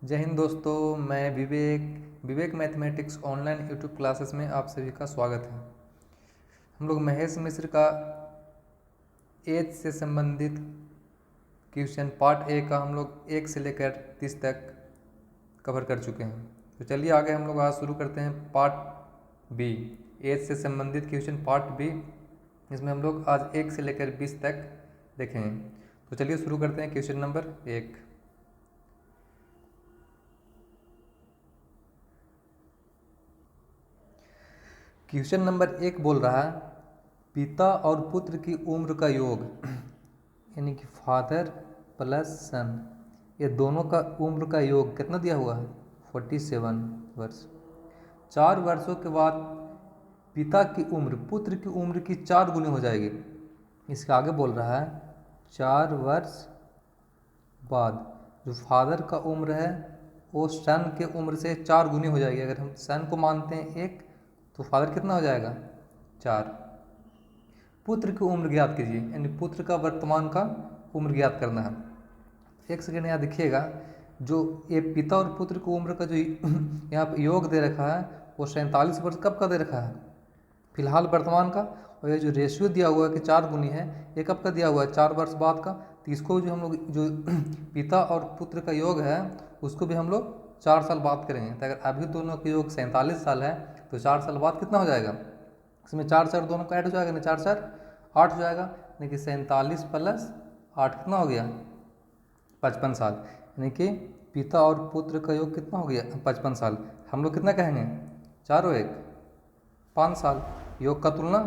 जय हिंद दोस्तों, मैं विवेक मैथमेटिक्स ऑनलाइन यूट्यूब क्लासेस में आप सभी का स्वागत है। हम लोग महेश मिश्र का एज से संबंधित क्वेश्चन पार्ट ए का हम लोग 1 से लेकर 30 तक कवर कर चुके हैं। तो चलिए आगे हम लोग आज शुरू करते हैं पार्ट बी, एज से संबंधित क्वेश्चन पार्ट बी, जिसमें हम लोग आज 1 से लेकर 20 तक देखेंगे। तो चलिए शुरू करते हैं क्वेश्चन नंबर 1। क्वेश्चन नंबर 1 बोल रहा है पिता और पुत्र की उम्र का योग यानी कि फादर प्लस सन, ये दोनों का उम्र का योग कितना दिया हुआ है 47 वर्ष। 4 वर्षों के बाद पिता की उम्र पुत्र की उम्र की 4 गुनी हो जाएगी। इसके आगे बोल रहा है 4 वर्ष बाद जो फादर का उम्र है वो सन के उम्र से 4 गुनी हो जाएगी। अगर हम सन को मानते हैं 1 तो फादर कितना हो जाएगा 4। पुत्र की उम्र ज्ञात कीजिए, यानी पुत्र का वर्तमान का उम्र ज्ञात करना है। एक सेकेंड यहाँ देखिएगा, जो ये पिता और पुत्र की उम्र का जो यहाँ पर योग दे रखा है वो 47 वर्ष कब का दे रखा है फिलहाल वर्तमान का, और ये जो रेशियो दिया हुआ है कि 4 गुनी है ये कब का दिया हुआ है 4 वर्ष बाद का। तो इसको जो हम लोग जो पिता और पुत्र का योग है उसको भी हम लोग 4 साल बाद करेंगे। तो अगर अभी दोनों का योग 47 साल है तो 4 साल बाद कितना हो जाएगा, इसमें 4 दोनों का ऐड हो जाएगा, नहीं 4 8 हो जाएगा, यानी कि 47 प्लस 8 कितना हो गया 55 साल। यानी कि पिता और पुत्र का योग कितना हो गया 55 साल। हम लोग कितना कहेंगे 4 और 1 5 साल। योग का तुलना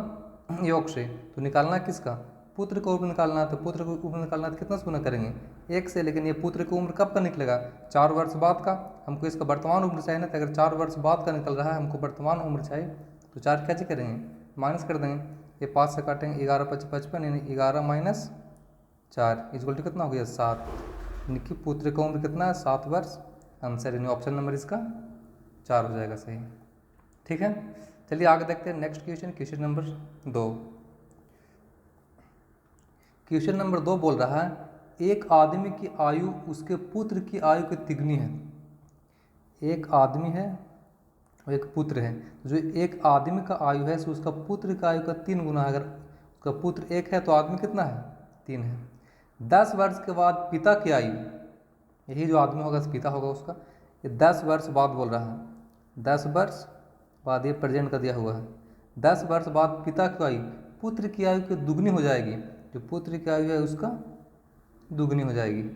योग से, तो निकालना किसका पुत्र को उम्र निकालना है। तो पुत्र को उम्र निकालना है तो कितना से गुना करेंगे 1 से, लेकिन ये पुत्र की उम्र कब का निकलेगा 4 वर्ष बाद का। हमको इसका वर्तमान उम्र चाहिए ना, तो अगर 4 वर्ष बाद का निकल रहा है हमको वर्तमान उम्र चाहिए तो 4 कैसे करेंगे माइनस कर देंगे। ये 5 से काटेंगे 11 5 55, यानी 11 माइनस 4 इक्वल टू कितना हो गया 7। यानी कि पुत्र का उम्र कितना है 7 वर्ष। आंसर यानी ऑप्शन नंबर इसका 4 हो जाएगा सही। ठीक है, चलिए आगे देखते हैं next question, question number 2। Question number 2 बोल रहा है एक आदमी की आयु उसके पुत्र की आयु की तिगुनी है। एक आदमी है और एक पुत्र है, जो एक आदमी का आयु है सो उसका पुत्र का आयु का 3 गुना है। अगर उसका पुत्र 1 है तो आदमी कितना है 3 है। 10 वर्ष के बाद पिता की आयु, यही जो आदमी होगा पिता होगा उसका, ये 10 वर्ष बाद बोल रहा है। 10 वर्ष बाद, ये प्रेजेंट का दिया हुआ है। 10 वर्ष बाद पिता की आयु पुत्र की आयु की दुगनी हो जाएगी। जो पुत्र की आयु है उसका दुगनी हो जाएगी।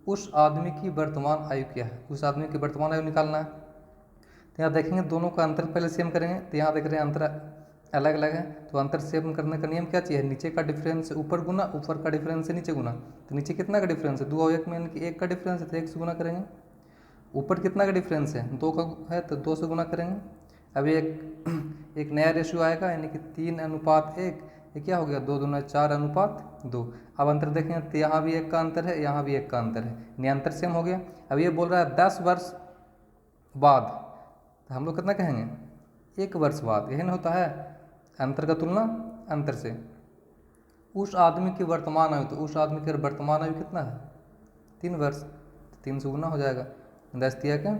उस आदमी की वर्तमान आयु क्या है, उस आदमी की वर्तमान आयु निकालना है। तो यहाँ देखेंगे दोनों का अंतर पहले सेम करेंगे। तो यहाँ देख रहे हैं अंतर अलग अलग है, तो अंतर सेम करने का नियम क्या चाहिए, नीचे का डिफरेंस ऊपर गुना, ऊपर का डिफरेंस नीचे गुना। तो नीचे कितना का डिफरेंस है 2 और 1 में, यानी कि 1 का डिफरेंस है तो 1 से गुना करेंगे। ऊपर कितना का डिफरेंस है 2 का है तो 2 से गुना करेंगे। अब एक नया रेशियो आएगा, यानी कि 3:1। ये क्या हो गया 2 दूना 4:2। अब अंतर देखेंगे तो यहाँ भी 1 का अंतर है, यहाँ भी 1 का अंतर है, यानी अंतर सेम हो गया। अब ये बोल रहा है 10 वर्ष बाद, तो हम लोग कितना कहेंगे 1 वर्ष बाद। यही ना होता है अंतर का तुलना अंतर से। उस आदमी की वर्तमान आयु, तो उस आदमी की वर्तमान आयु कितना है 3 वर्ष, 3 से गुना हो जाएगा। 10 दिया क्या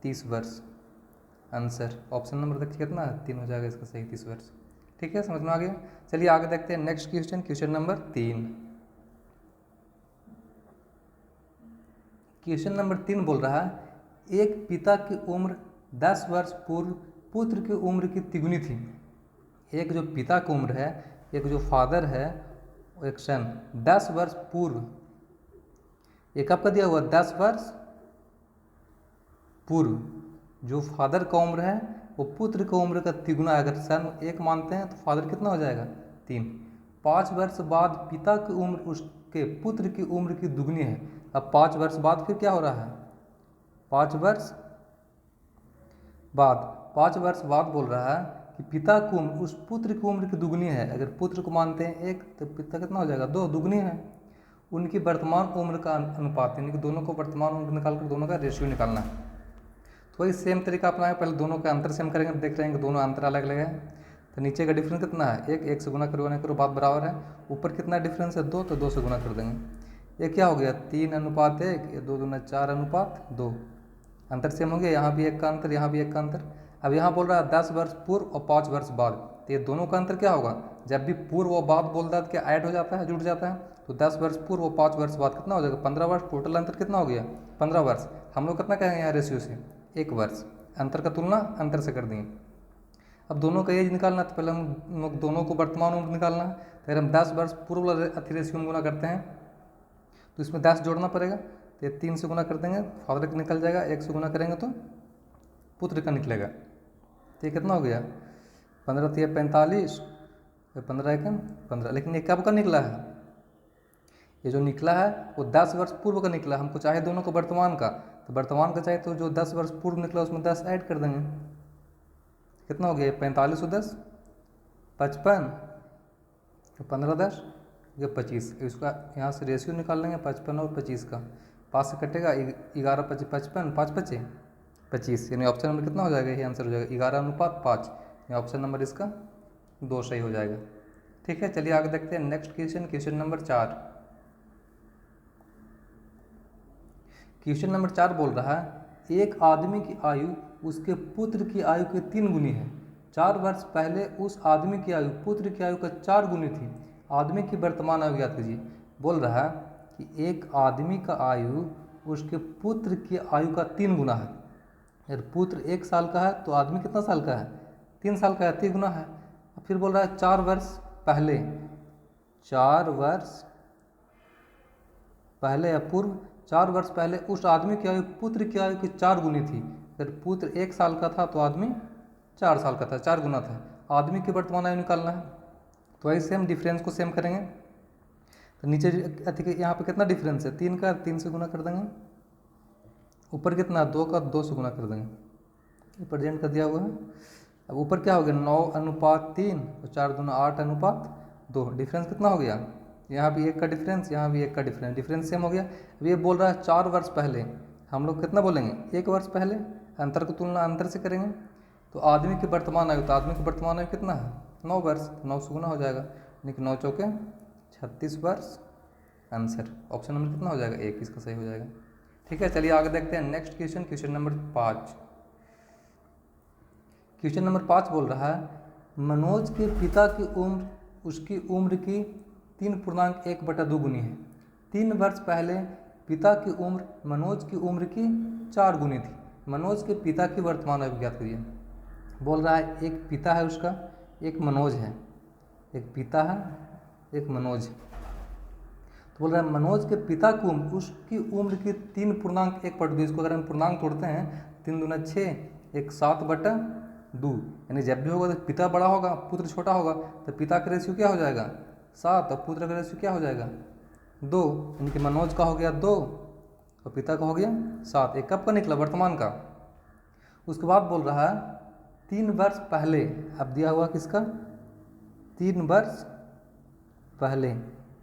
30 वर्ष। आंसर ऑप्शन नंबर देखिए कितना है 3 हो जाएगा इसका सही 30 वर्ष। ठीक है, समझ में आ गया। चलिए आगे देखते हैं next question, question number 3। Question number 3 बोल रहा है एक पिता की उम्र 10 वर्ष पूर्व पुत्र की उम्र की तिगुनी थी। एक जो पिता की उम्र है, एक जो फादर है, एक सन 10 वर्ष पूर्व, एक आपका दिया हुआ 10 वर्ष पूर्व जो फादर का उम्र है वो पुत्र की उम्र का तिगुना है। अगर सन 1 मानते हैं तो फादर कितना हो जाएगा 3। 5 वर्ष बाद पिता की उम्र उसके पुत्र की उम्र की दुगनी है। अब 5 वर्ष बाद फिर क्या हो रहा है 5 वर्ष बाद, 5 वर्ष बाद बोल रहा है कि पिता की उम्र उस पुत्र की उम्र की दुगनी है। अगर पुत्र को मानते हैं 1 तो पिता कितना हो जाएगा 2, दुगनी है। उनकी वर्तमान उम्र का अनुपात, यानी कि दोनों को वर्तमान उम्र निकाल कर दोनों का रेशियो निकालना है। तो वही सेम तरीका अपनाएं, पहले दोनों का अंतर सेम करेंगे, देख रहे हैं कि दोनों अंतर अलग अलग है। तो नीचे का डिफरेंस कितना है 1 से गुना करो बात बराबर है। ऊपर कितना डिफरेंस है 2, तो 2 से गुना कर देंगे। ये क्या हो गया 3:1, ये 2 दूना 4:2, अंतर सेम हो गया। यहाँ भी एक का अंतर, यहाँ भी एक का अंतर। अब यहाँ बोल रहा है 10 वर्ष पूर्व और 5 वर्ष बाद, तो ये दोनों का अंतर क्या होगा, जब भी पूर्व और बाद बोलता है तो क्या ऐड हो जाता है, जुड़ जाता है। तो 10 वर्ष पूर्व और 5 वर्ष बाद कितना हो जाएगा 15 वर्ष। टोटल अंतर कितना हो गया 15 वर्ष। हम लोग कितना कहेंगे यहाँ रेशियो से 1 वर्ष। अंतर का तुलना अंतर से कर देंगे। अब दोनों का एज निकालना है तो पहले हम लोग दोनों को वर्तमान उम्र निकालना है। तो अगर हम 10 वर्ष पूर्व वाले अति रेशियो में गुना करते हैं तो इसमें 10 जोड़ना पड़ेगा। तो ये 3 से गुना कर देंगे, फादर का निकल जाएगा। 1 से गुना करेंगे तो पुत्र का निकलेगा। तो ये कितना हो गया 15 × 3 = 45, 15 × 1 = 15। लेकिन ये कब का निकला है, ये जो निकला है वो 10 वर्ष पूर्व का निकला। हमको चाहे दोनों को वर्तमान का, तो वर्तमान का चाहे तो जो 10 वर्ष पूर्व निकला उसमें 10 ऐड कर देंगे। कितना हो गया 45 और 10 55, 15 10 ये 25। इसका यहाँ से रेशियो निकाल लेंगे 55 और 25 का, 5 से कटेगा 11 × 5 = 55, 5 × 5 = 25। यानी ऑप्शन नंबर कितना हो जाएगा, ये आंसर हो जाएगा 11:5। ये ऑप्शन नंबर इसका 2 सही हो जाएगा। ठीक है, चलिए आगे देखते हैं next question, question number 4। Question number 4 बोल रहा है एक आदमी की आयु उसके पुत्र की आयु के 3 गुनी है। 4 वर्ष पहले उस आदमी की आयु पुत्र की आयु का 4 गुनी थी। आदमी की वर्तमान आयु ज्ञात कीजिए। बोल रहा है कि एक आदमी का आयु उसके पुत्र की आयु का 3 गुना है। अगर पुत्र 1 साल का है तो आदमी कितना साल का है 3 साल का है, 3 गुना है। फिर बोल रहा है 4 वर्ष पहले, 4 वर्ष पहले या पूर्व 4 वर्ष पहले उस आदमी की आयु पुत्र की आयु की 4 गुनी थी। अगर पुत्र 1 साल का था तो आदमी 4 साल का था, 4 गुना था। आदमी की वर्तमान आयु निकालना है तो वही सेम डिफरेंस को सेम करेंगे। तो नीचे यहाँ पे कितना डिफरेंस है 3 का, 3 से गुना कर देंगे। ऊपर कितना 2 का, 2 से गुना कर देंगे। ये प्रेजेंट का दिया हुआ है। अब ऊपर क्या हो गया 9:3 और 4 दूना 8:2। डिफरेंस कितना हो गया, यहाँ भी 1 का डिफरेंस, यहाँ भी 1 का डिफरेंस, डिफरेंस सेम हो गया। अब ये बोल रहा है 4 वर्ष पहले, हम लोग कितना बोलेंगे 1 वर्ष पहले। अंतर की तुलना अंतर से करेंगे। तो आदमी की वर्तमान आयु, तो आदमी की वर्तमान आयु कितना है 9 वर्ष, 9 से गुना हो जाएगा, यानी कि 9 चौके 36 वर्ष। आंसर ऑप्शन नंबर कितना हो जाएगा 1, इसका सही हो जाएगा। ठीक है, चलिए आगे देखते हैं next question, question number 5। Question number 5 बोल रहा है मनोज के पिता की उम्र उसकी उम्र की 3.1/2 गुनी है। 3 वर्ष पहले पिता की उम्र मनोज की उम्र की 4 गुनी थी। मनोज के पिता की वर्तमान आयु ज्ञात करिए। बोल रहा है एक पिता है उसका, एक मनोज है, एक पिता है एक मनोज है। तो बोल रहा है मनोज के पिता की उम्र उसकी उम्र की 3.1/2। इसको अगर हम पूर्णांक तोड़ते हैं 3 दूना 6, 1 7/2। यानी जब भी होगा तो पिता बड़ा होगा पुत्र छोटा होगा, तो पिता का रेशियो क्या हो जाएगा 7 और पुत्र का रेशियो क्या हो जाएगा 2। यानी कि मनोज का हो गया 2 और पिता का हो गया 7। एक कब का निकला वर्तमान का। उसके बाद बोल रहा है 3 वर्ष पहले, अब दिया हुआ किसका 3 वर्ष पहले,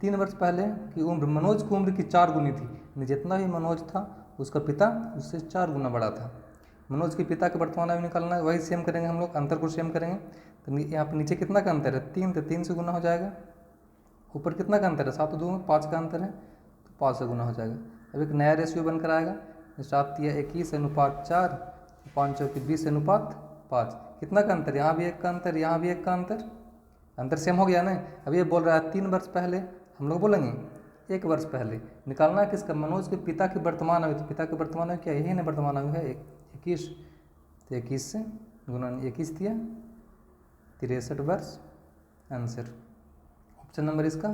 3 वर्ष पहले की उम्र मनोज की उम्र की 4 गुनी थी। यानी जितना भी मनोज था उसका पिता उससे 4 गुना बड़ा था। मनोज के पिता के वर्तमान आयु निकालना है, वही सेम करेंगे हम लोग, अंतर को सेम करेंगे। तो यहाँ पर नीचे कितना का अंतर है 3, तो 3 से गुना हो जाएगा। ऊपर कितना का अंतर है 7 और 2 में 5 का अंतर है, तो 5 से गुना हो जाएगा। अब एक नया रेशियो बनकर आएगा 7 × 21:4, 5 चौके 20:5। कितना का अंतर, यहाँ भी 1 का अंतर, यहाँ भी 1 का अंतर, अंतर सेम हो गया ना। अब ये बोल रहा है 3 वर्ष पहले, हम लोग बोलेंगे 1 वर्ष पहले। निकालना है किसका मनोज के पिता की वर्तमान आयु। तो पिता की वर्तमान आयु क्या यही ना वर्तमान आयु है 21, तो 21 से गुना 21 दिया 63 वर्ष। आंसर ऑप्शन नंबर इसका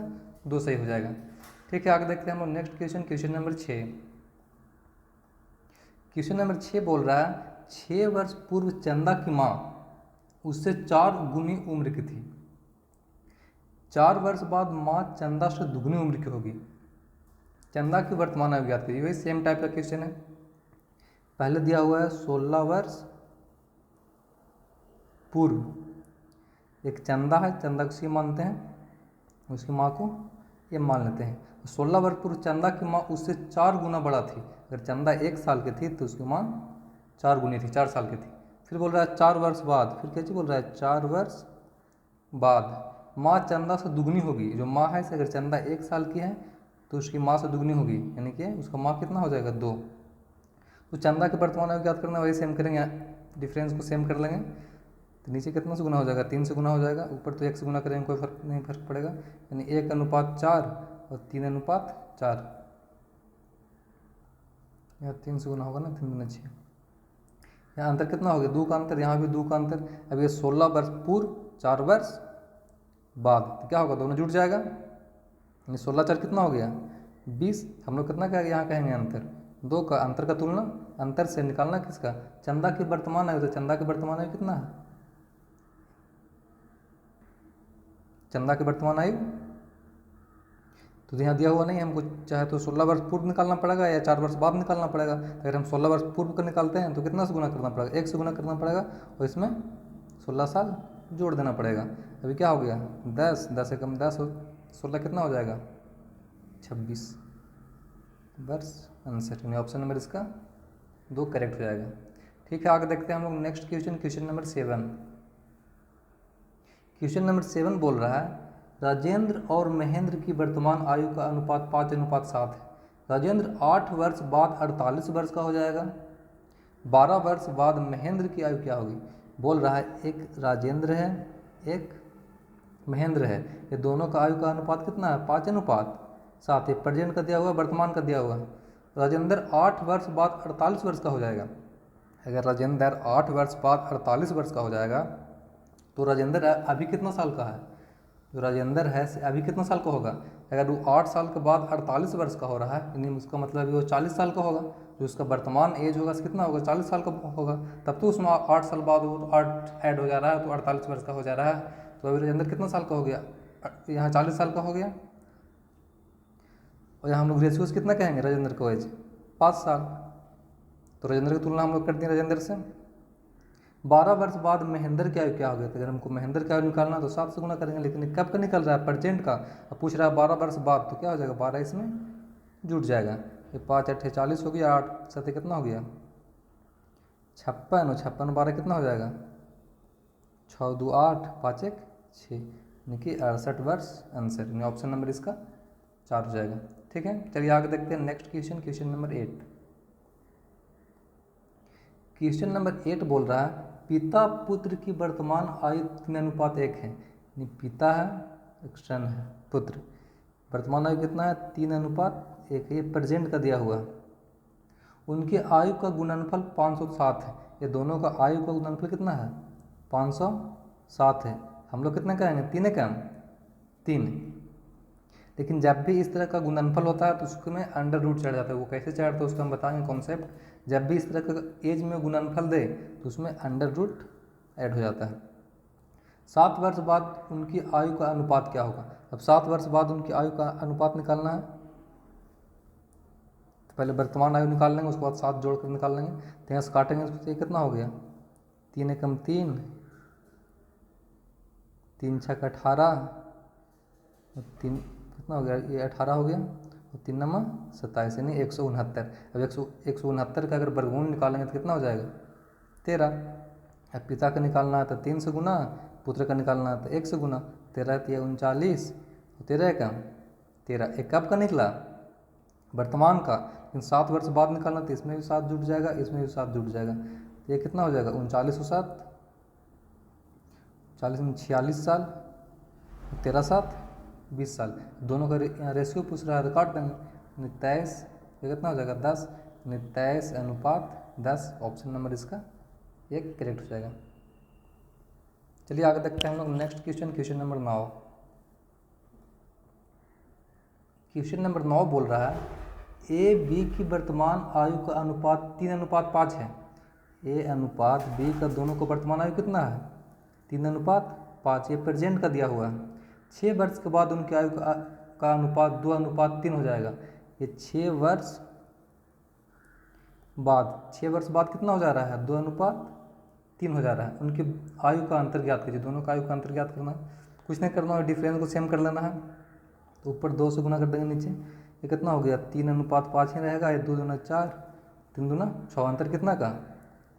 2 सही हो जाएगा। ठीक है, आगे देखते हैं हम लोग next question, question number 6। Question number 6 बोल रहा है 6 वर्ष पूर्व चंदा की माँ उससे 4 गुनी उम्र की थी। 4 वर्ष बाद माँ चंदा से दुगनी उम्र की होगी। चंदा की वर्तमान आयु ज्ञात कीजिए। वही सेम टाइप का क्वेश्चन है। पहले दिया हुआ है 16 वर्ष पूर्व। एक चंदा है, चंदा को सी मानते हैं, उसकी माँ को ये मान लेते हैं। 16 वर्ष पूर्व चंदा की माँ उससे 4 गुना बड़ा थी। अगर चंदा 1 साल की थी तो उसकी माँ 4 गुनी थी, 4 साल की थी। फिर बोल रहा है 4 वर्ष बाद, फिर क्या चीज़ बोल रहा है 4 वर्ष बाद माँ चंदा से दुगनी होगी। जो माँ है अगर चंदा 1 साल की है तो उसकी माँ से दुगनी होगी, यानी कि उसका माँ कितना हो जाएगा 2। तो चंदा के वर्तमान आयु याद करना, वही सेम करेंगे, डिफरेंस को सेम कर लेंगे। तो नीचे कितना से गुना हो जाएगा, 3 से गुना हो जाएगा, ऊपर तो 1 से गुना करेंगे, कोई फर्क पड़ेगा, यानी 1:4 और 3:4। यहाँ 3 से गुना होगा ना, 3 × 6। यहाँ अंतर कितना हो गया, 2 का अंतर, यहाँ भी 2 का अंतर। अब ये 16 वर्ष पूर्व 4 वर्ष बाद, तो क्या होगा, दोनों जुड़ जाएगा, यानी 16 4 कितना हो गया 20। हम लोग कितना क्या यहाँ कहेंगे अंतर, 2 का अंतर का तुलना, अंतर से निकालना किसका, चंदा की वर्तमान आयु। तो चंदा की वर्तमान आयु कितना है, चंदा की वर्तमान आयु तो यहाँ दिया हुआ नहीं, हमको चाहे तो 16 वर्ष पूर्व निकालना पड़ेगा या 4 वर्ष बाद निकालना पड़ेगा। अगर हम 16 वर्ष पूर्व का निकालते हैं तो कितना से गुना करना पड़ेगा, 1 से गुना करना पड़ेगा, और इसमें 16 साल जोड़ देना पड़ेगा। अभी क्या हो गया 10, 10 एकम 10, 16 कितना हो जाएगा 26 वर्ष। आंसर यानी ऑप्शन नंबर इसका 2 करेक्ट हो जाएगा। ठीक है, आगे देखते हैं हम लोग next question, question number 7। Question number 7 बोल रहा है राजेंद्र और महेंद्र की वर्तमान आयु का अनुपात 5:7 है। राजेंद्र 8 वर्ष बाद 48 वर्ष का हो जाएगा, 12 वर्ष बाद महेंद्र की आयु क्या होगी। बोल रहा है एक राजेंद्र है, एक महेंद्र है, ये दोनों का आयु का अनुपात कितना है 5:7। ये प्रेजेंट का दिया हुआ, वर्तमान का दिया हुआ। राजेंद्र 8 वर्ष बाद 48 वर्ष का हो जाएगा। अगर राजेंद्र 8 वर्ष बाद 48 वर्ष का हो जाएगा तो राजेंद्र अभी कितना साल का है, जो राजेंद्र है अभी कितना साल का होगा। अगर वो 8 साल के बाद 48 वर्ष का हो रहा है, यानी उसका मतलब अभी वो 40 साल का होगा। जो उसका वर्तमान एज होगा कितना होगा 40 साल का होगा, तब तो उसमें 8 साल बाद वो 8 ऐड हो जा रहा है तो 48 वर्ष का हो जा रहा है। तो अभी राजेंद्र कितना साल का हो गया, यहाँ 40 साल का हो गया। और यहाँ हम लोग रेशियोज कितना कहेंगे राजेंद्र को एज 5 साल। तो राजेंद्र की तुलना हम लोग कर दिए राजेंद्र से। 12 वर्ष बाद महेंद्र की आयु क्या हो गया। तो अगर हमको महेंद्र की आयु निकालना तो 7 से गुना करेंगे, लेकिन कब का निकल रहा है प्रेजेंट का। अब पूछ रहा है 12 वर्ष बाद, तो क्या हो जाएगा 12 इसमें जुट जाएगा। ये 5 8 40 हो गया, 8 7 कितना हो गया 56, और 56 12 कितना हो जाएगा 6 2 8 5 1 6, यानी कि 68 वर्ष। आंसर यानी ऑप्शन नंबर इसका 4 हो जाएगा। ठीक है, चलिए आगे देखते हैं next question, question number 8। Question number 8 बोल रहा है पिता पुत्र की वर्तमान आयु 3:1 है। यानी पिता है, एक सन है, पुत्र, वर्तमान आयु कितना है 3:1। ये प्रेजेंट का दिया हुआ। उनकी आयु का गुणनफल 507 है। ये दोनों का आयु का गुणनफल कितना है 507 है। हम लोग कितना कहेंगे 3 कम 3। लेकिन जब भी इस तरह का गुणनफल होता है तो उसमें अंडर रूट चढ़ जाता है। वो कैसे चढ़ता है उसका हम बताएंगे कॉन्सेप्ट। जब भी इस तरह का एज में गुणनफल दे तो उसमें अंडर रूट ऐड हो जाता है। 7 वर्ष बाद उनकी आयु का अनुपात क्या होगा। अब 7 वर्ष बाद उनकी आयु का अनुपात निकालना है, तो पहले वर्तमान आयु निकाल लेंगे, उसके बाद 7 जोड़ कर निकाल लेंगे। तो यहाँ से काटेंगे तो ये कितना हो गया 3 एकम 3, 3 छक 18, 3 कितना हो गया ये 18 हो गया, और 3 9 27, यानी 169। अब 169 का अगर वर्गमूल निकालेंगे तो कितना हो जाएगा 13। अब पिता का निकालना है तो 3 से गुना, पुत्र का निकालना है तो 1 से गुना। 13 3 39, 13 का 13। एक कब का निकला वर्तमान का, लेकिन 7 वर्ष बाद निकालना तो इसमें भी 7 जुट जाएगा, इसमें भी 7 जुट जाएगा। तो ये कितना हो जाएगा 39 और 7 40 में 46 साल, 13 7 20 साल। दोनों का रेशियो पूछ रहा है तो काट देंगे। 23 ये कितना हो जाएगा 10, 23:10। ऑप्शन नंबर इसका 1 करेक्ट हो जाएगा। चलिए आगे देखते हैं हम लोग next question, question number 9। Question number 9 बोल रहा है ए बी की वर्तमान आयु का अनुपात 3:5 है। ए अनुपात बी का दोनों का वर्तमान आयु कितना है 3:5। ये प्रेजेंट का दिया हुआ है। 6 वर्ष के बाद उनकी आयु का अनुपात 2:3 हो जाएगा। ये 6 वर्ष बाद कितना हो जा रहा है 2:3 हो जा रहा है। उनकी आयु का अंतर ज्ञात कीजिए। दोनों का आयु का अंतर ज्ञात करना है, कुछ नहीं करना है, डिफरेंस को सेम कर लेना है। तो ऊपर 2 से गुना कर देंगे, नीचे ये कितना हो गया 3:5 ही रहेगा। ये 2 दूना 4, 3 दूना 6, अंतर कितना का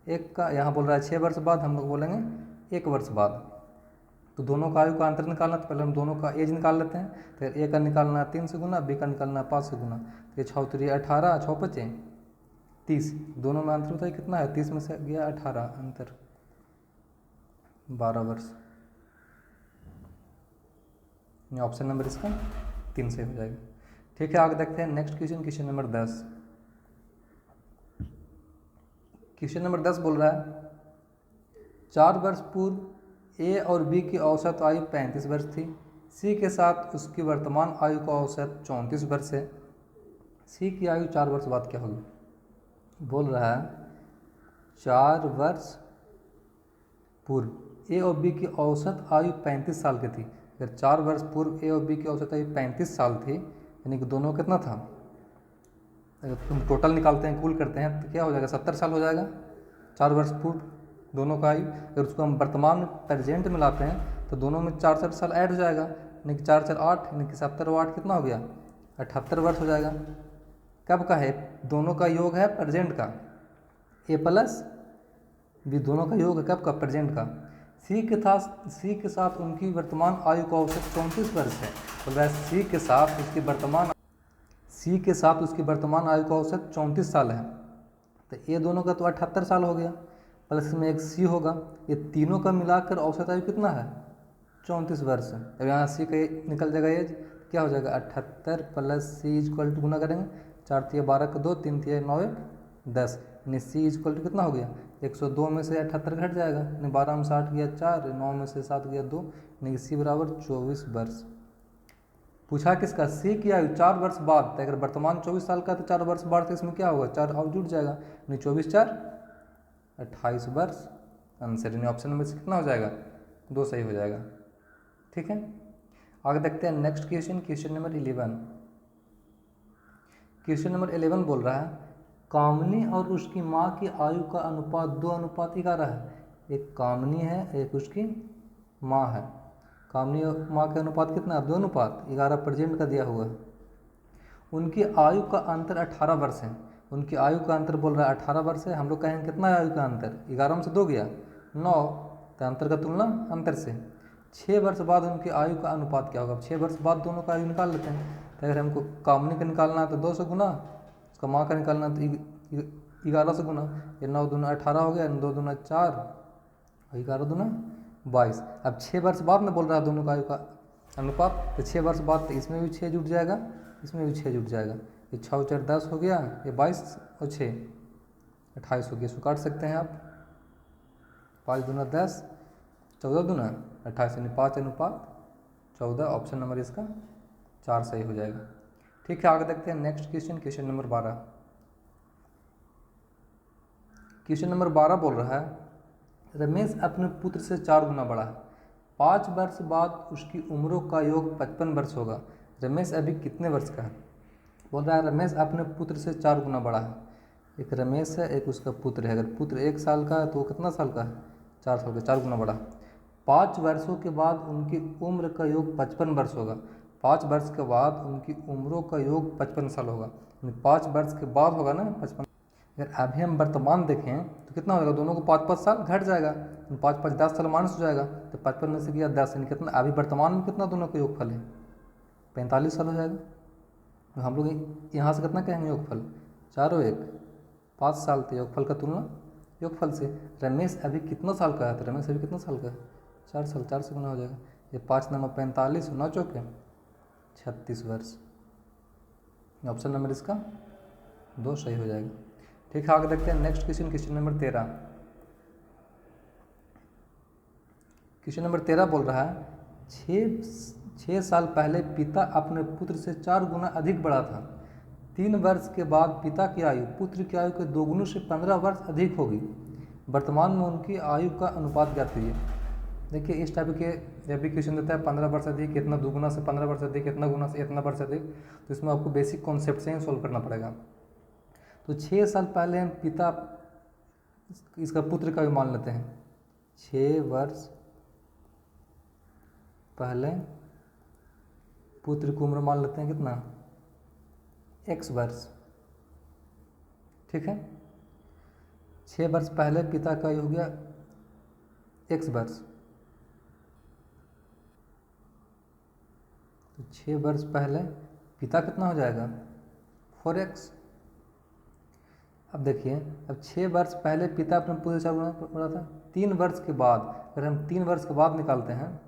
1 का। यहाँ बोल रहा है 6 वर्ष बाद, हम लोग बोलेंगे 1 वर्ष बाद। तो दोनों का आयु का अंतर निकालना, तो पहले हम दोनों का एज निकाल लेते हैं। तो ए का निकालना 3 से गुना, बी का निकालना 5 से गुना। तो ये 6 3 18, 6 5 30, दोनों में अंतर बताइए कितना है। 30 में से गया 18, अंतर 12 वर्ष। ऑप्शन नंबर इसका 3 से हो जाएगा। ठीक है, आगे देखते हैं next question, question number 10। Question number 10 बोल रहा है 4 वर्ष पूर्व ए और बी की औसत आयु 35 वर्ष थी। सी के साथ उसकी वर्तमान आयु का औसत 34 वर्ष है। सी की आयु 4 वर्ष बाद क्या होगी? बोल रहा है 4 वर्ष पूर्व ए और बी की औसत आयु 35 साल की थी। अगर 4 वर्ष पूर्व ए और बी की औसत आयु 35 साल थी, यानी कि दोनों कितना था, अगर तुम टोटल निकालते हैं, कुल करते हैं, तो क्या हो जाएगा, 70 साल हो जाएगा 4 वर्ष पूर्व दोनों का आयु। अगर उसको हम वर्तमान में प्रेजेंट में लाते हैं तो दोनों में 4 साल ऐड हो जाएगा, यानी कि 4 4 8, यानी कि 70 और 8 कितना हो गया, 78 वर्ष हो जाएगा। कब का है? दोनों का योग है प्रेजेंट का, ए प्लस बी दोनों का योग है कब का, प्रेजेंट का। सी के साथ उनकी वर्तमान आयु का औसत 34 वर्ष है। तो वैसे सी के साथ उसकी वर्तमान आयु का औसत 34 साल है। तो ये दोनों का तो 78 साल हो गया, प्लस में एक सी होगा। ये तीनों का मिलाकर औसत आयु कितना है, 34 वर्ष। अब यहाँ सी का निकल जाएगा एज, क्या हो जाएगा 78 प्लस सी इक्वल टू गुना करेंगे, 4 तिया 12 का 2, 3 तिया 9 1 10, यानी सी इक्वल टू कितना हो गया, 102 में से 78 घट जाएगा, यानी 12 में 60 गया 4, 9 में से 7 गया 2, यानी सी बराबर 24 वर्ष। पूछा किसका, सी की आयु 4 वर्ष बाद। तो अगर वर्तमान 24 साल का तो 4 वर्ष बाद तो इसमें क्या होगा, 4 और जुड़ जाएगा, यानी 24 4 28 वर्ष। आंसर यानी ऑप्शन नंबर से कितना हो जाएगा, 2 सही हो जाएगा। ठीक है, आगे देखते हैं next question, question number 11। Question number 11 बोल रहा है कामनी और उसकी माँ की आयु का अनुपात 2:11 है। एक कामनी है, एक उसकी माँ है। कामनी और माँ का अनुपात कितना है, 2:11 प्रेजेंट का दिया हुआ है। उनकी आयु का अंतर 18 वर्ष है। उनकी आयु का अंतर बोल रहा है 18 वर्ष है। हम लोग कहेंगे कितना है आयु का अंतर, 11 में से 2 गया 9, तो अंतर का तुलना अंतर से। 6 वर्ष बाद उनकी आयु का अनुपात क्या होगा। 6 वर्ष बाद दोनों का आयु निकाल लेते हैं। तो अगर हमको कामनी का निकालना है तो 2 से गुना, उसका माँ का निकालना है तो 11 से गुना, ये 9 दूना 18 हो गया, 2 दूना 4, 11 दूना 22। अब 6 वर्ष बाद में बोल रहा है दोनों का आयु का अनुपात, तो 6 वर्ष बाद तो इसमें भी 6 जुट जाएगा, इसमें भी 6 जुट जाएगा। ये 6 4 10 हो गया, ये 22 और 6 28 हो गया। इसको काट सकते हैं आप, 5 दूना 10, 14 दूना 28, यानी 5:14। ऑप्शन नंबर इसका 4 सही हो जाएगा। ठीक है, आगे देखते हैं next question, question number 12। Question number 12 बोल रहा है रमेश अपने पुत्र से 4 गुना बड़ा है। 5 वर्ष बाद उसकी उम्रों का योग 55 वर्ष होगा। रमेश अभी कितने वर्ष का है। बोल रहा है रमेश अपने पुत्र से 4 गुना बड़ा है। एक रमेश है, एक उसका पुत्र है। अगर पुत्र 1 साल का है तो वो कितना साल का है, 4 साल का, 4 गुना बड़ा। 5 वर्षों के बाद उनकी उम्र का योग 55 वर्ष होगा। 5 वर्ष के बाद उनकी उम्रों का योग 55 साल होगा, 5 वर्ष के बाद होगा ना 55। अगर अभी हम वर्तमान देखें तो कितना होगा, दोनों को 5 5 साल घट जाएगा, 5 5 10 साल माइनस हो जाएगा, तो 55 में से गया 10, यानी कितना अभी वर्तमान में कितना दोनों का योगफल है, 45 साल हो जाएगा। तो हम लोग यहाँ से कितना कहेंगे योगफल, 4 और 1 5 साल। तो योगफल का तुलना योगफल से। रमेश अभी कितना साल का है, तो रमेश अभी कितना साल का है, 4 साल, 4 से गुना हो जाएगा। ये 5 नंबर 45, 9 चौके 36 वर्ष। ऑप्शन नंबर इसका 2 सही हो जाएगा। ठीक है, आगे देखते हैं next question, question number 13। Question number 13 बोल रहा है 6 साल पहले पिता अपने पुत्र से 4 गुना अधिक बड़ा था। 3 वर्ष के बाद पिता की आयु पुत्र की आयु के 2 गुना से 15 वर्ष अधिक होगी। वर्तमान में उनकी आयु का अनुपात ज्ञात कीजिए। देखिए इस टाइप के जब भी क्वेश्चन देता है 15 वर्ष अधिक, इतना 2 गुना से 15 वर्ष अधिक, इतना गुना से इतना वर्ष अधिक, तो इसमें आपको बेसिक कॉन्सेप्ट से ही सॉल्व करना पड़ेगा। तो 6 साल पहले हम पिता इसका पुत्र का भी मान लेते हैं। 6 वर्ष पहले पुत्र की उम्र मान लेते हैं कितना, x वर्ष। ठीक है, 6 वर्ष पहले पिता का हो गया x वर्ष। तो 6 वर्ष पहले पिता कितना हो जाएगा 4x। अब देखिए, अब 6 वर्ष पहले पिता अपने पुत्र 4 गुना पड़ा था। 3 वर्ष के बाद, अगर हम 3 वर्ष के बाद निकालते हैं,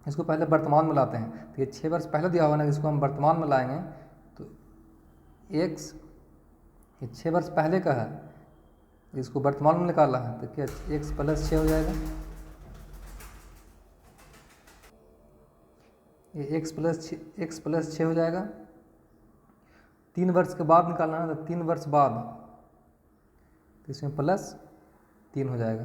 इसको पहले वर्तमान में लाते हैं, तो ये 6 वर्ष पहले दिया हुआ ना, इसको हम वर्तमान में लाएंगे तो x, ये 6 वर्ष पहले का है, इसको वर्तमान में निकाला है तो क्या x + 6 हो जाएगा। ये x + 6 हो जाएगा। 3 वर्ष के बाद निकालना है तो 3 वर्ष बाद, तो इसमें +3 हो जाएगा।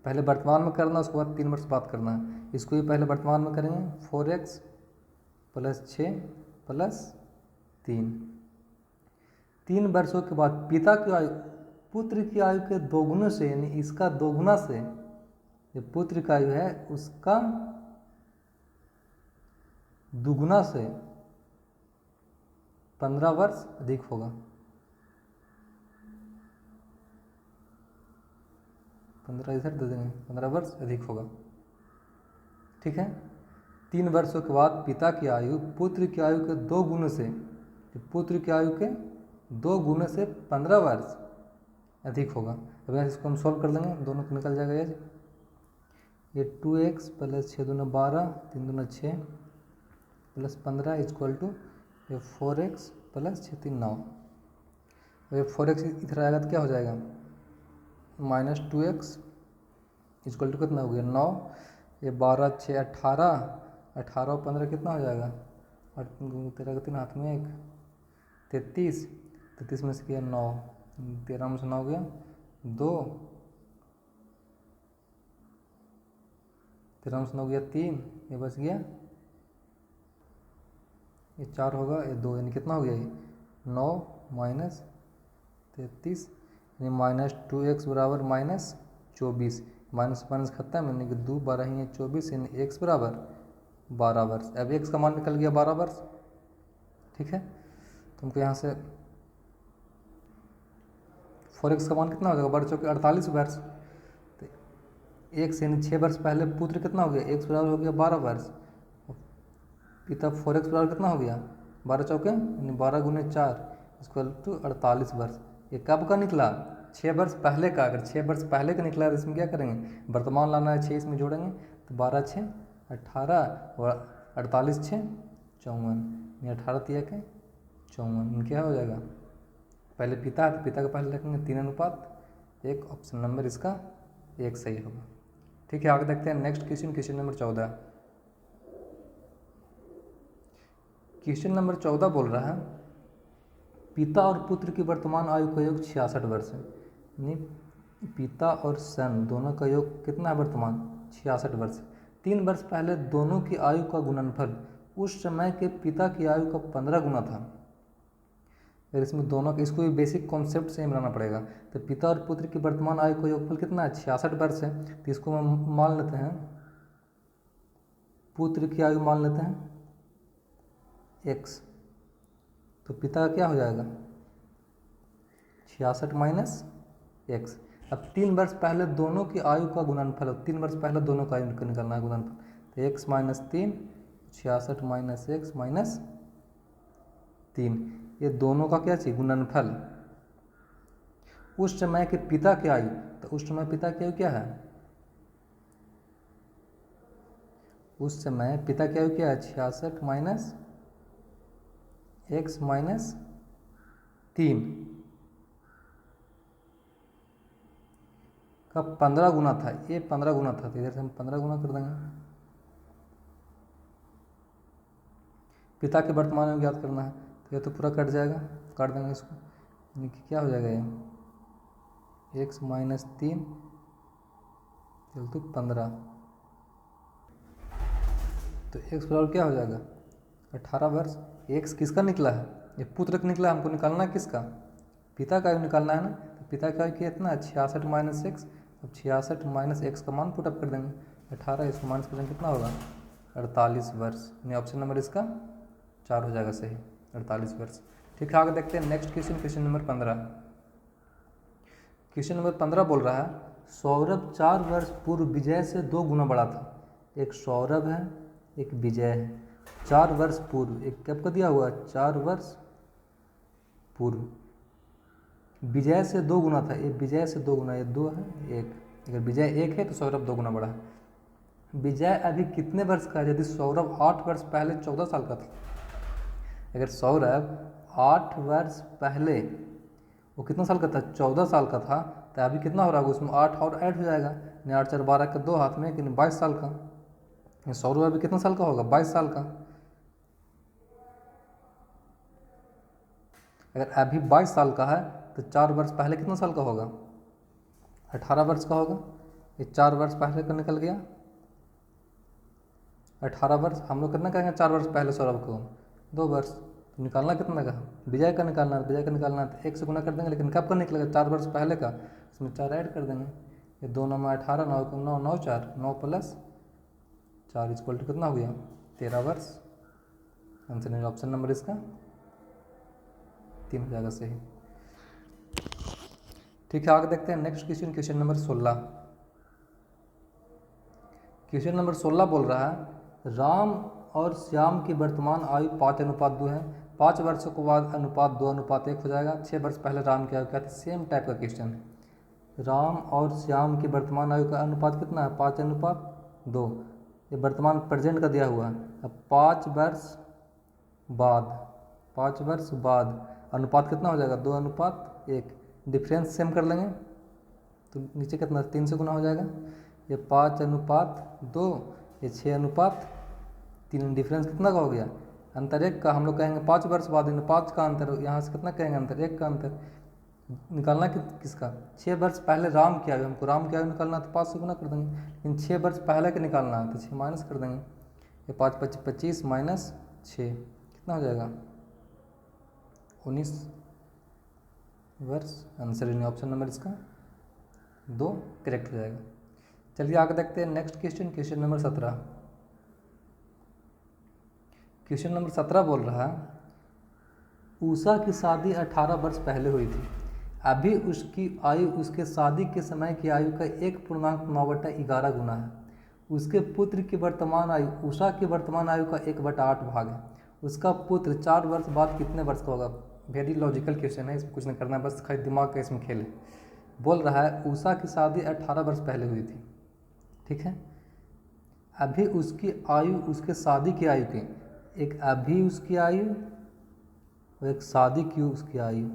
पहले वर्तमान में करना, उसके बाद 3 वर्ष बाद करना है। इसको भी पहले वर्तमान में करेंगे, 4x + 6 + 3। 3 वर्षों के बाद पिता की आयु पुत्र की आयु के दोगुने से, यानी इसका दोगुना से, जो पुत्र की आयु है उसका दुगुना से 15 वर्ष अधिक होगा। 15 इधर दे देंगे, 15 वर्ष अधिक होगा। ठीक है। 3 वर्षों के बाद पिता की आयु पुत्र की आयु के 2 गुने से, पुत्र की आयु के 2 गुने से 15 वर्ष अधिक होगा। अब यहाँ इसको हम सॉल्व कर देंगे, दोनों को निकल जाएगा ये 2x + 6 दूना 12, 3 दूना 6 + 15 = ये 4x + 6 3 9। अब ये 4x इधर आएगा तो क्या हो जाएगा -2x = कितना हो गया 9। ये 12 6 18, 18 और 15 कितना हो जाएगा, और 13 का 3 हाथ में 1, 33, 33 में से किया 9, 13 में से 9 गया 2, 13 में से 9 गया 3, ये बच गया, ये 4 होगा, ये 2, यानी कितना हो गया ये 9 - 33, यानी -2x = -24। माइनस माइनस खत्म, यानी कि 2 12 ही 24, यानी x = 12 वर्ष। अब x का मान निकल गया 12 वर्ष। ठीक है, तुमको यहाँ से 4x का मान कितना हो जाएगा, 12 चौके 48 वर्ष। तो x यानी 6 वर्ष पहले पुत्र कितना हो गया, x = हो गया 12 वर्ष। पिता 4x = कितना हो गया 12 चौके, यानी 12 × 4 = 48 वर्ष। ये कब का निकला, 6 वर्ष पहले का। अगर 6 वर्ष पहले का निकला तो इसमें क्या करेंगे, वर्तमान लाना है, 6 इसमें जोड़ेंगे तो 12 × 6 = 18 और 48 × 6 = 54, यानी 18 × 3 = 54। क्या हो जाएगा, पहले पिता है तो पिता का पहले रखेंगे 3:1। ऑप्शन नंबर इसका 1 सही होगा। ठीक है, आगे देखते हैं next question number 14। Question number 14 बोल रहा है पिता और पुत्र की वर्तमान आयु का योग 66 वर्ष है। यानी पिता और सन दोनों का योग कितना है वर्तमान 66 वर्ष। 3 वर्ष पहले दोनों की आयु का गुणनफल उस समय के पिता की आयु का 15 गुना था। अगर इसमें दोनों का, इसको भी बेसिक कॉन्सेप्ट से बनाना पड़ेगा। तो पिता और पुत्र की वर्तमान आयु का योगफल कितना है 66 वर्ष है। तो इसको हम मान लेते हैं, पुत्र की आयु मान लेते हैं x, तो पिता का क्या हो जाएगा 66 - x। अब 3 वर्ष पहले दोनों की आयु का गुणनफल, 3 वर्ष पहले दोनों का आयु निकालना है गुणनफल, तो x - 3 66 - x - 3, ये दोनों का क्या चाहिए गुणनफल। उस समय के पिता की आयु, तो उस समय पिता की आयु क्या है, उस समय पिता की आयु क्या है 66 - x - 3 का 15 गुना था। ये 15 गुना था, तो इधर से हम 15 गुना कर देंगे। पिता के वर्तमान में ज्ञात करना है, तो ये तो पूरा कट जाएगा, काट देंगे इसको, यानी कि क्या हो जाएगा ये x - 3 तो 15, तो x बराबर क्या हो जाएगा 18 वर्ष। x किसका निकला है, ये पुत्र का निकला, हमको निकालना है किसका, पिता का भी निकालना है ना। तो पिता का भी कितना है 66 - x। अब 66 - x का मान पुटअप कर देंगे, 18 इसको माइनस कर देंगे, कितना होगा 48 वर्ष। यानी ऑप्शन नंबर इसका 4 हो जाएगा सही, 48 वर्ष। ठीक है, आगे देखते हैं next question number 15। Question number 15 बोल रहा है सौरभ 4 वर्ष पूर्व विजय से 2 गुना बड़ा था। एक सौरभ है, एक विजय है। 4 वर्ष पूर्व, एक कब का दिया हुआ है 4 वर्ष पूर्व। विजय से 2 गुना था, ये विजय से 2 गुना, ये 2 है 1, अगर विजय 1 है तो सौरभ 2 गुना बढ़ा है। विजय अभी कितने वर्ष का है? यदि सौरभ 8 वर्ष पहले 14 साल का था, अगर सौरभ 8 वर्ष पहले वो कितना साल का था 14 साल का था, तो अभी कितना हो रहा होगा उसमें 8 और ऐड हो जाएगा, 8 4 12 के 2 हाथ में, कि 22 साल का। सौरभ अभी कितना साल का होगा 22 साल का। अगर अभी 22 साल का है तो 4 वर्ष पहले कितना साल का होगा 18 वर्ष का होगा। ये 4 वर्ष पहले का निकल गया 18 वर्ष। हम लोग कितना कहेंगे 4 वर्ष पहले सौरभ को 2 वर्ष। तो निकालना कितना का विजय का निकालना है, विजय का निकालना है तो 1 से गुना कर देंगे, लेकिन कब का निकलेगा 4 वर्ष पहले का, इसमें 4 ऐड कर देंगे। ये 2 9 18, 9 9 9 4, 9 प्लस 4 इक्वल टू कितना हो गया 13 वर्ष। आंसर है ऑप्शन नंबर इसका 3 हो जाएगा सही। ठीक है, आगे देखते हैं next question, question number 16। Question number 16 बोल रहा है राम और श्याम की वर्तमान आयु 5:2 है। 5 वर्षों के बाद अनुपात 2:1 हो जाएगा। 6 वर्ष पहले राम की आयु क्या थी? सेम टाइप का क्वेश्चन है। राम और श्याम की वर्तमान आयु का अनुपात कितना है 5:2। ये वर्तमान प्रेजेंट का दिया हुआ है। अब 5 वर्ष बाद अनुपात कितना हो जाएगा 2:1। डिफरेंस सेम कर लेंगे तो नीचे कितना 3 से गुना हो जाएगा। ये 5:2, ये 6:3। डिफरेंस कितना का हो गया अंतर 1 का। हम लोग कहेंगे 5 वर्ष बाद 5 का अंतर, यहाँ से कितना कहेंगे अंतर 1 का अंतर। निकालना किसका 6 वर्ष पहले राम की आयु, हमको राम की आयु निकालना तो 5 से गुना कर देंगे, लेकिन 6 वर्ष पहले का निकालना है तो 6 माइनस कर देंगे। ये 5 5 25 माइनस 6 कितना हो जाएगा 19 वर्ष। आंसर इन ऑप्शन नंबर इसका 2 करेक्ट हो जाएगा। चलिए आगे देखते हैं next question, question number 17। Question number 17 बोल रहा है उषा की शादी 18 वर्ष पहले हुई थी। अभी उसकी आयु उसके शादी के समय की आयु का 1.9/11 गुना है। उसके पुत्र की वर्तमान आयु उषा की वर्तमान आयु का 1/8 भाग है। उसका पुत्र 4 वर्ष बाद कितने वर्ष का होगा? वेरी लॉजिकल क्वेश्चन है, इसमें कुछ नहीं करना है, बस खाली दिमाग का इसमें खेल है। बोल रहा है उषा की शादी 18 वर्ष पहले हुई थी, ठीक है। अभी उसकी आयु उसके शादी की आयु के, एक अभी उसकी आयु और एक शादी की उसकी आयु,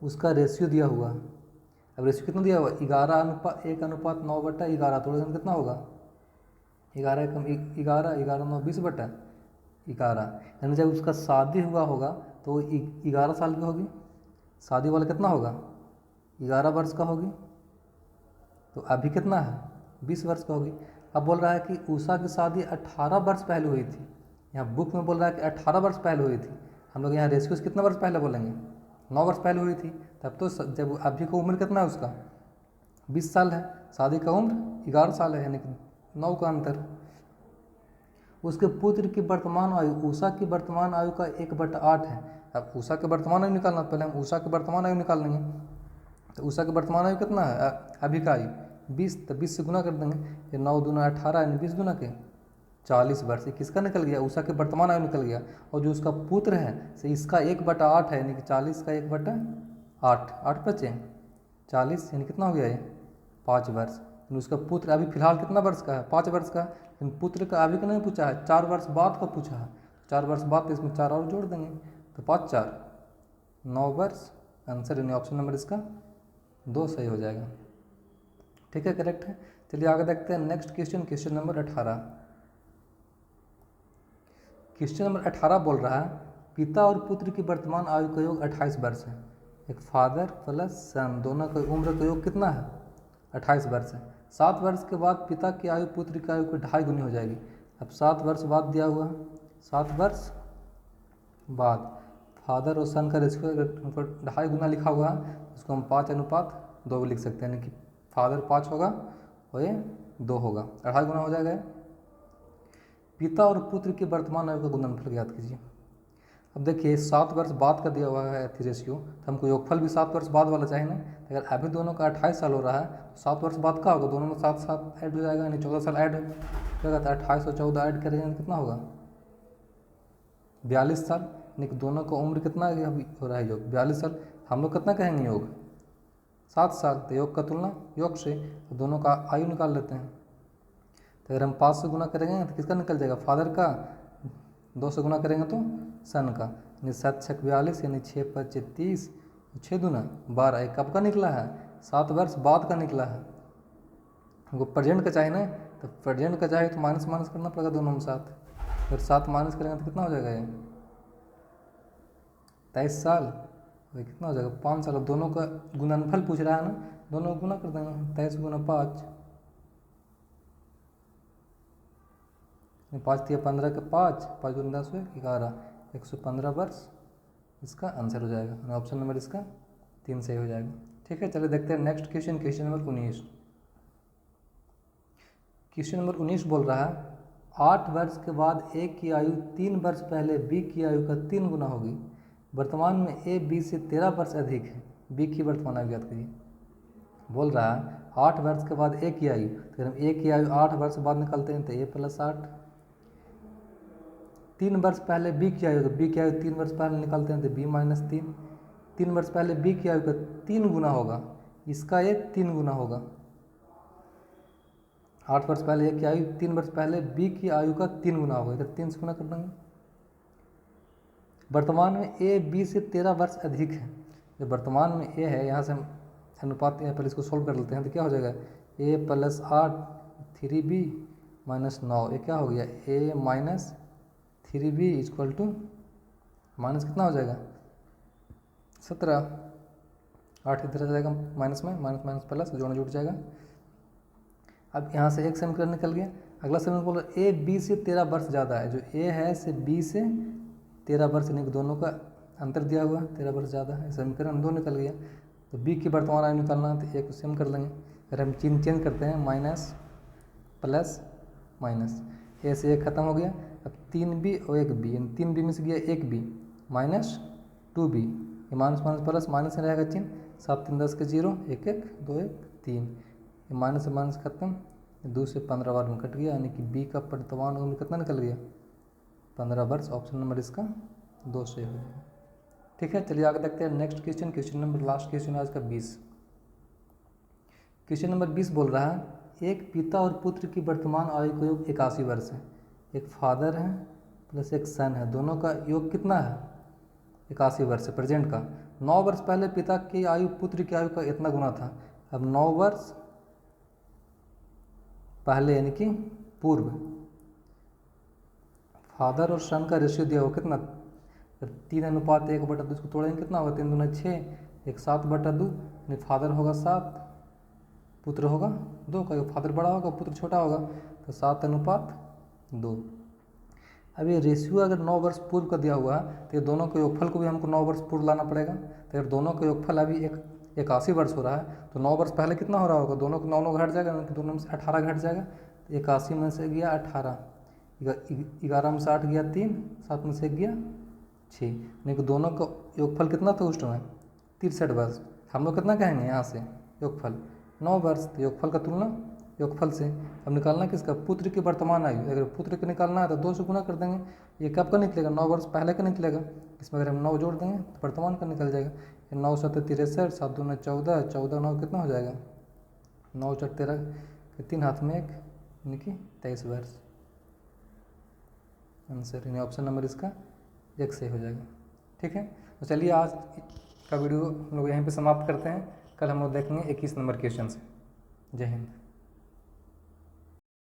उसका रेशियो दिया हुआ। अब रेशियो कितना दिया हुआ 11:1:9/11। थोड़ा कितना होगा 11 कम 11 11 9 20/11। यानी जब उसका शादी हुआ होगा तो 11 साल की होगी, शादी वाला कितना होगा 11 वर्ष का होगी, तो अभी कितना है 20 वर्ष का होगी। अब बोल रहा है कि उषा की शादी 18 वर्ष पहले हुई थी। यहाँ बुक में बोल रहा है कि 18 वर्ष पहले हुई थी, हम लोग यहाँ रेशियोस कितना वर्ष पहले बोलेंगे 9 वर्ष पहले हुई थी। तब तो जब अभी का उम्र कितना है उसका 20 साल है, शादी का उम्र 11 साल है, यानी कि 9 का अंतर। उसके पुत्र की वर्तमान आयु उषा की वर्तमान आयु का 1/8 है। अब उषा की वर्तमान आयु निकालना, पहले हम उषा की वर्तमान आयु निकाल लेंगे। तो उषा की वर्तमान आयु कितना है अभी का आयु 20, तो 20 से गुना कर देंगे। ये 9 दूना 18 यानी 20 दूना के 40 वर्ष। किसका निकल गया उषा के वर्तमान आयु निकल गया, और जो उसका पुत्र है से इसका 1/8 है, यानी कि 40 का 1/8, 8 बचे 40, यानी कितना हो गया ये 5 वर्ष। उसका पुत्र अभी फिलहाल कितना वर्ष का है 5 वर्ष का, लेकिन पुत्र का अभी का नहीं पूछा है, 4 वर्ष बाद का पूछा है। 4 वर्ष बाद तो इसमें 4 और जोड़ देंगे, तो 5 4 9 वर्ष। आंसर यानी ऑप्शन नंबर इसका 2 सही हो जाएगा। ठीक है, करेक्ट है। चलिए आगे देखते हैं next question, question number 18। Question number 18 बोल रहा है पिता और पुत्र की वर्तमान आयु का योग 28 वर्ष है। एक फादर प्लस सन, दोनों का उम्र का योग कितना है 28 वर्ष है। 7 वर्ष के बाद पिता की आयु पुत्र की आयु को 2.5 गुनी हो जाएगी। अब 7 वर्ष बाद दिया हुआ है, 7 वर्ष बाद फादर और सन का रेशियो हमको 2.5 गुना लिखा हुआ है, उसको हम 5:2 लिख सकते हैं, यानी कि फादर 5 होगा और ये 2 होगा, 2.5 गुना हो जाएगा। पिता और पुत्र की वर्तमान आयु का गुणनफल ज्ञात कीजिए। अब देखिए 7 वर्ष बाद का दिया हुआ है एथी रेशियो, तो हमको योगफल भी 7 वर्ष बाद वाला चाहिए ना। तो अगर अभी दोनों का 28 साल हो रहा है तो 7 वर्ष बाद का होगा, दोनों में 7 7 ऐड हो जाएगा, यानी 14 साल ऐड होगा। तो 28 और 14 ऐड करेंगे तो कितना होगा 42 साल, यानी कि दोनों का उम्र कितना अभी हो रहा है योग 42 साल। हम लोग कितना कहेंगे योग 7 साल, तो योग का तुलना योग से, तो दोनों का आयु निकाल लेते हैं। तो अगर हम 5 से गुना करेंगे तो किसका निकल जाएगा फादर का, 2 से गुना करेंगे तो सन का, यानी 7 छक 42, यानी 6 5 30, 6 दूना 12। ये कब का निकला है 7 वर्ष बाद का निकला है। हमको प्रेजेंट का चाहिए ना, तो प्रेजेंट का चाहिए तो माइनस माइनस करना पड़ेगा दोनों में 7, फिर 7 माइनस करेंगे तो कितना हो जाएगा ये 23 साल, तो कितना हो जाएगा 5 साल। अब दोनों का गुणनफल पूछ रहा है ना, दोनों को गुना कर देंगे, 23 गुना 5, 5 दिया 15 के 5, 5 गुना 10 हुए 11, 115 वर्ष इसका आंसर हो जाएगा। ऑप्शन नंबर इसका 3 सही हो जाएगा। ठीक है, चलिए देखते हैं next question, question number 19। Question number 19 बोल रहा है 8 वर्ष के बाद ए की आयु 3 वर्ष पहले बी की आयु का 3 गुना होगी। वर्तमान में ए बी से 13 वर्ष अधिक है, बी की वर्तमान आयु ज्ञात कीजिए। बोल रहा है 8 वर्ष के बाद ए की आयु, तो हम ए की आयु 8 वर्ष बाद निकलते हैं तो ए प्लस 8, 3 वर्ष पहले बी की आयु, तो बी की आयु 3 वर्ष पहले निकालते हैं तो बी माइनस 3, 3 वर्ष पहले बी की आयु का 3 गुना होगा, इसका ये 3 गुना होगा। 8 वर्ष पहले ए की आयु 3 वर्ष पहले बी की आयु का 3 गुना होगा, इधर 3 से गुना कर देंगे। वर्तमान में ए बी से 13 वर्ष अधिक है, जो वर्तमान में ए है यहाँ से हम अनुपात यहाँ पर इसको सोल्व कर लेते हैं तो क्या हो जाएगा ए प्लस 8 3b माइनस 9, ये क्या हो गया a minus 3b equal to minus कितना हो जाएगा 17, 8 इधर आ जाएगा माइनस में, माइनस माइनस प्लस जोड़ जुड़ जाएगा। अब यहाँ से एक समीकरण निकल गया। अगला समीकरण बोल रहा है ए बी से 13 वर्ष ज़्यादा है, जो ए है से बी से 13 वर्ष, यानी कि दोनों का अंतर दिया हुआ 13 वर्ष ज़्यादा है, समीकरण 2 निकल गया। तो बी की वर्तमान आयु निकालना है तो ए को सेम कर लेंगे, अगर हम चेंज करते हैं माइनस प्लस माइनस, ए से एक खत्म हो गया। अब 3b और 1b, 3b में से गया 1b माइनस 2b, ये माइनस माइनस प्लस माइनस में रहेगा चिन्ह, 7 3 10 के 0, 1 1 2 1 3, ये माइनस से माइनस खत्म, 2 से 15 बार में कट गया, यानी कि बी का वर्तमान उम्र कितना निकल गया 15 वर्ष। ऑप्शन नंबर इसका 2 से हो गया। ठीक है, चलिए आगे देखते हैं next question, question number last question आज का 20। क्वेश्चन नंबर 20 बोल रहा है एक पिता और पुत्र की वर्तमान आयु का योग 81 वर्ष है, एक फादर है प्लस एक सन है, दोनों का योग कितना है 81 वर्ष है प्रेजेंट का। 9 वर्ष पहले पिता की आयु पुत्र की आयु का इतना गुना था। अब 9 वर्ष पहले यानी कि पूर्व फादर और सन का रेशियो दिया हुआ कितना 3:1/2, इसको तोड़ेंगे कितना होगा 3 दूना 6, एक 7/2, यानी फादर होगा 7 पुत्र होगा 2 का, फादर बड़ा होगा पुत्र छोटा होगा, तो 7:2। अब ये रेशियो अगर 9 वर्ष पूर्व का दिया हुआ है तो ये दोनों के योगफल को भी हमको 9 वर्ष पूर्व लाना पड़ेगा। तो अगर दोनों का योगफल अभी 81 वर्ष हो रहा है तो 9 वर्ष पहले कितना हो रहा होगा, दोनों को 9 घट जाएगा, दोनों में से 18 घट जाएगा, तो 81 में से गया 18, 11 में से 8 गया 3, 7 में से गया 6, यानी कि दोनों का योगफल कितना था उस समय 63 वर्ष। हम लोग कितना कहेंगे यहाँ से योगफल 9 वर्ष, तो योगफल का तुलना योगफल से। अब निकालना किसका पुत्र की वर्तमान आयु, अगर पुत्र का निकालना है तो 2 से गुना कर देंगे, ये कब का निकलेगा 9 वर्ष पहले का निकलेगा, इसमें अगर हम 9 जोड़ देंगे तो वर्तमान का निकल जाएगा। 9 7 63, 7 2 14, 14 9 कितना हो जाएगा 9 4 13 के 3 हाथ में 1, यानी कि 23 वर्ष आंसर, यानी ऑप्शन नंबर इसका 1 सही हो जाएगा। ठीक है, तो चलिए आज का वीडियो हम लोग यहीं पे समाप्त करते हैं, कल हम लोग देखेंगे 21 नंबर क्वेश्चन से। जय हिंद।